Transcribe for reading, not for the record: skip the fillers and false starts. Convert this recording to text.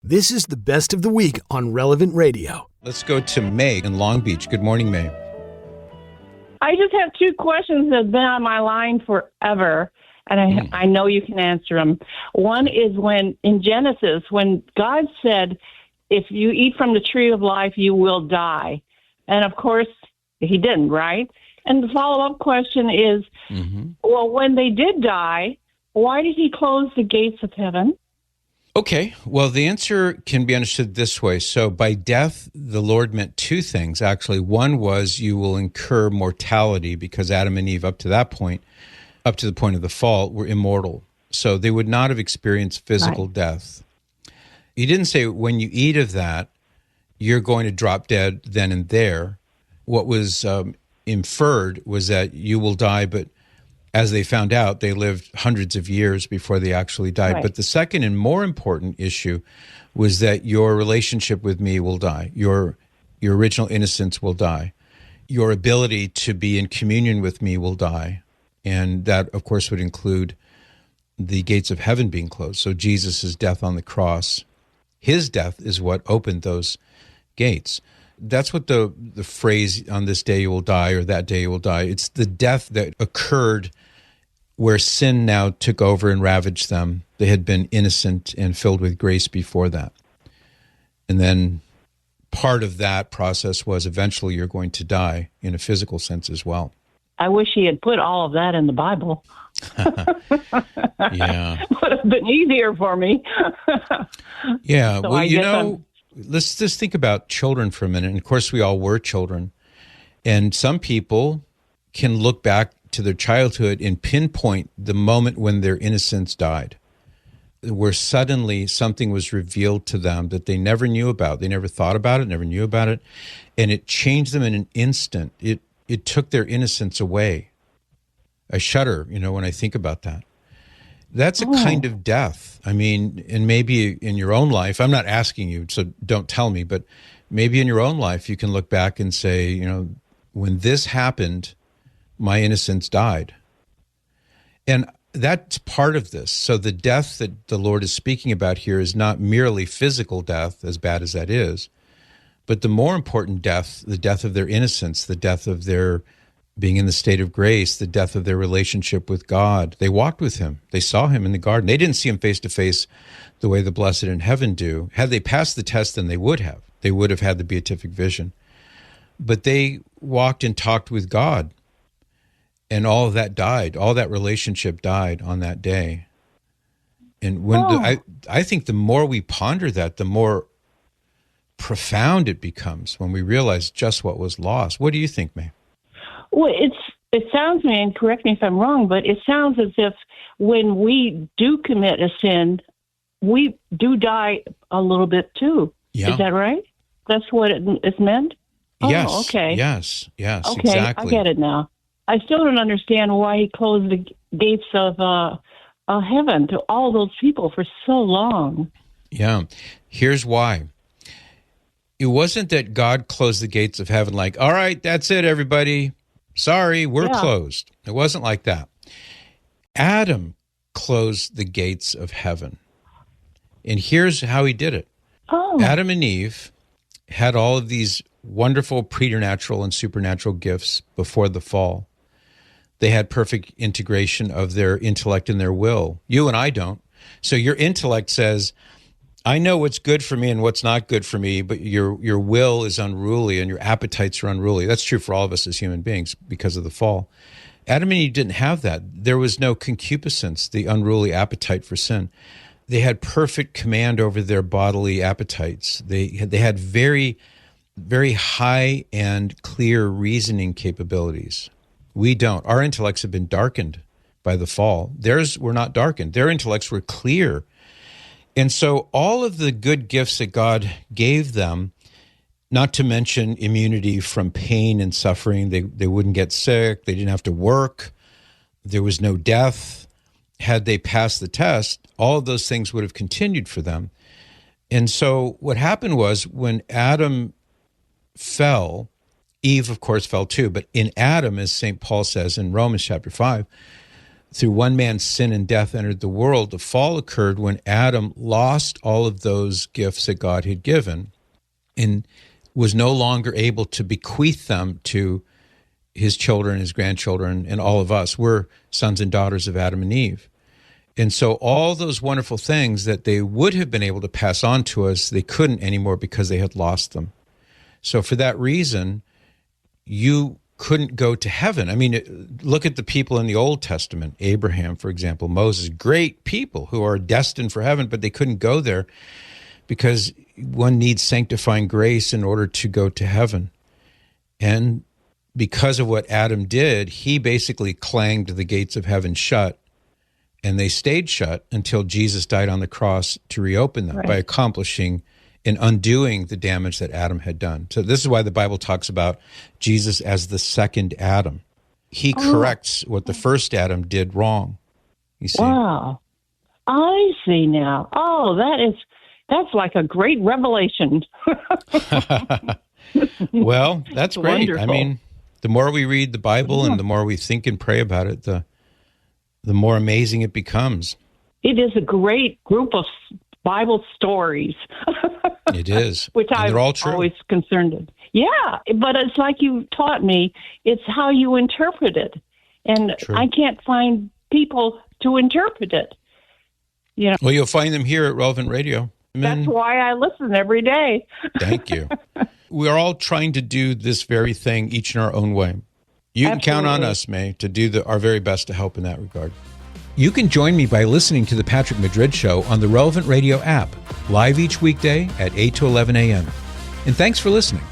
This is the best of the week on Relevant Radio. Let's go to May in Long Beach. Good morning, May. I just have two questions that have been on my line forever, and I know you can answer them. One is when, in Genesis, when God said, if you eat from the tree of life, you will die. And, of course, he didn't, right? And the follow-up question is, well, when they did die, why did he close the gates of heaven? Okay, well, the answer can be understood this way. So by death, the Lord meant two things, actually. One was you will incur mortality because Adam and Eve, up to that point, up to the point of the fall, were immortal. So they would not have experienced physical death. He didn't say when you eat of that, you're going to drop dead then and there. What was inferred was that you will die, but as they found out, they lived hundreds of years before they actually died. Right. But the second and more important issue was that your relationship with me will die. Your original innocence will die. Your ability to be in communion with me will die. And that, of course, would include the gates of heaven being closed. So Jesus' death on the cross, his death is what opened those gates. That's what the phrase, on this day you will die, or that day you will die. It's the death that occurred where sin now took over and ravaged them. They had been innocent and filled with grace before that. And then part of that process was eventually you're going to die in a physical sense as well. I wish he had put all of that in the Bible. Yeah. Would have been easier for me. Yeah, so well, let's just think about children for a minute. And of course, we all were children. And some people can look back to their childhood and pinpoint the moment when their innocence died, where suddenly something was revealed to them that they never knew about. They never thought about it, never knew about it. And it changed them in an instant. It took their innocence away. I shudder, when I think about that. That's a kind of death. I mean, and maybe in your own life, I'm not asking you, so don't tell me, but maybe in your own life, you can look back and say, when this happened, my innocence died. And that's part of this. So the death that the Lord is speaking about here is not merely physical death, as bad as that is, but the more important death, the death of their innocence, the death of their being in the state of grace, the death of their relationship with God. They walked with him. They saw him in the garden. They didn't see him face to face the way the blessed in heaven do. Had they passed the test, then they would have. They would have had the beatific vision. But they walked and talked with God. And all of that died. All that relationship died on that day. And when I think the more we ponder that, the more profound it becomes when we realize just what was lost. What do you think, May? Well, it sounds to me, and correct me if I'm wrong, but it sounds as if when we do commit a sin, we do die a little bit too. Yeah. Is that right? That's what it's meant? Yes. Oh, okay. Yes, okay, exactly. I get it now. I still don't understand why he closed the gates of heaven to all those people for so long. Yeah. Here's why. It wasn't that God closed the gates of heaven like, all right, that's it, everybody. Sorry, we're closed. It wasn't like that. Adam closed the gates of heaven. And here's how he did it. Adam and Eve had all of these wonderful preternatural and supernatural gifts before the fall. They had perfect integration of their intellect and their will. You and I don't. So your intellect says, I know what's good for me and what's not good for me, but your will is unruly and your appetites are unruly. That's true for all of us as human beings because of the fall. Adam and Eve didn't have that. There was no concupiscence, the unruly appetite for sin. They had perfect command over their bodily appetites. They had very, very high and clear reasoning capabilities. We don't. Our intellects have been darkened by the fall. Theirs were not darkened. Their intellects were clear. And so all of the good gifts that God gave them, not to mention immunity from pain and suffering, they wouldn't get sick, they didn't have to work, there was no death. Had they passed the test, all of those things would have continued for them. And so what happened was when Adam fell, Eve, of course, fell too, but in Adam, as St. Paul says in Romans chapter 5, through one man's sin and death entered the world, the fall occurred when Adam lost all of those gifts that God had given and was no longer able to bequeath them to his children, his grandchildren, and all of us. We're sons and daughters of Adam and Eve. And so all those wonderful things that they would have been able to pass on to us, they couldn't anymore because they had lost them. So for that reason, you couldn't go to heaven. I mean, look at the people in the Old Testament, Abraham, for example, Moses, great people who are destined for heaven, but they couldn't go there because one needs sanctifying grace in order to go to heaven. And because of what Adam did, he basically clanged the gates of heaven shut, and they stayed shut until Jesus died on the cross to reopen them by accomplishing and undoing the damage that Adam had done. So this is why the Bible talks about Jesus as the second Adam. He corrects what the first Adam did wrong. You see? Wow. I see now. Oh, that's like a great revelation. Well, that's great. Wonderful. I mean, the more we read the Bible and the more we think and pray about it, the more amazing it becomes. It is a great group of Bible stories. It is. Which I'm always concerned with. Yeah, but it's like you taught me, it's how you interpret it. And I can't find people to interpret it. You know. Well, you'll find them here at Relevant Radio. That's why I listen every day. Thank you. We are all trying to do this very thing, each in our own way. You can count on us, May, to do our very best to help in that regard. You can join me by listening to The Patrick Madrid Show on the Relevant Radio app, live each weekday at 8 to 11 a.m. And thanks for listening.